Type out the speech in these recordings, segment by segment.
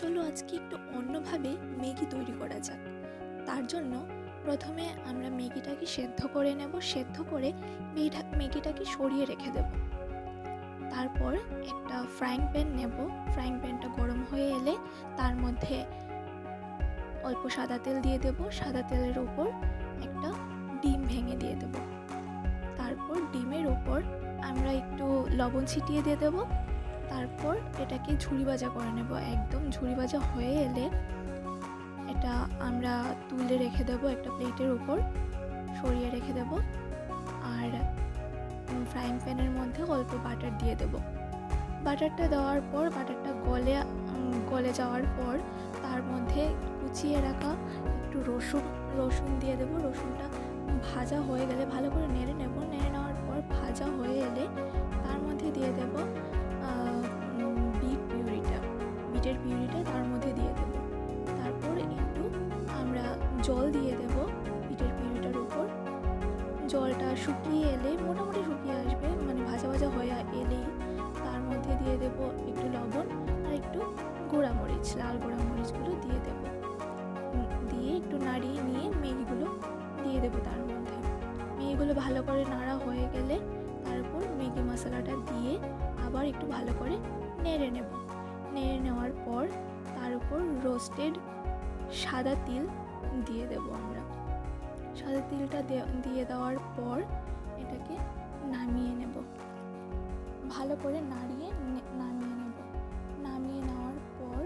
চলো আজকে একটু অন্যভাবে ম্যাগি তৈরি করা যাক। তার জন্য প্রথমে আমরা ম্যাগিটাকে সেদ্ধ করে নেব। সেদ্ধ করে ম্যাগিটাকে সরিয়ে রেখে দেব। তারপর একটা ফ্রাইং প্যান নেব। ফ্রাইং প্যানটা গরম হয়ে এলে তার মধ্যে অল্প সাদা তেল দিয়ে দেব। সাদা তেলের উপর একটা ডিম ভেঙে দিয়ে দেব। তারপর ডিমের উপর আমরা একটু লবণ ছিটিয়ে দিয়ে দেব। তারপর এটাকে ঝুরি ভাজা করে নেব। একদম ঝুরি ভাজা হয়ে এলে এটা আমরা তুলে রেখে দেব একটা প্লেটের উপর, সরিয়ে রেখে দেব। আর ফ্রাইং প্যানের মধ্যে অল্প বাটার দিয়ে দেব। বাটারটা দেওয়ার পর বাটারটা গলে যাওয়ার পর তার মধ্যে কুচিয়ে রাখা একটু রসুন দিয়ে দেব। রসুনটা ভাজা হয়ে গেলে ভালো করে নেড়ে নেব। নেড়ে নেওয়ার পর ভাজা হয়ে এলে তার মধ্যে দিয়ে দেব বিটের পিউরিটা তার মধ্যে দিয়ে দেব। তারপর একটু আমরা জল দিয়ে দেব বিটের পিউরিটার উপর। জলটা শুকিয়ে এলে, মোটামুটি শুকিয়ে আসবে, মানে ভাজা ভাজা হয়ে এলেই তার মধ্যে দিয়ে দেব একটু লবণ আর একটু গোড়ামরিচ, লাল গোড়ামরিচগুলো দিয়ে দেব। দিয়ে একটু নাড়িয়ে নিয়ে ম্যাগিগুলো দিয়ে দেবো তার মধ্যে। ম্যাগিগুলো ভালো করে নাড়া হয়ে গেলে তারপর ম্যাগি মশলাটা দিয়ে আবার একটু ভালো করে নেড়ে নেব। নেড়ে নেওয়ার পর তার উপর রোস্টেড সাদা তিল দিয়ে দেব আমরা। সাদা তিলটা দিয়ে দেওয়ার পর এটাকে নামিয়ে নেব। ভালো করে নামিয়ে নেব। নামিয়ে নেওয়ার পর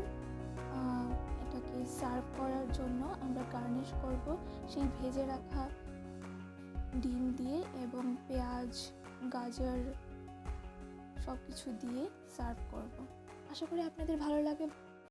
এটাকে সার্ভ করার জন্য আমরা গার্নিশ করব সেই ভেজে রাখা ডিম দিয়ে এবং পেঁয়াজ, গাজর সব কিছু দিয়ে সার্ভ করব। আশা করি আপনাদের ভালো লাগে।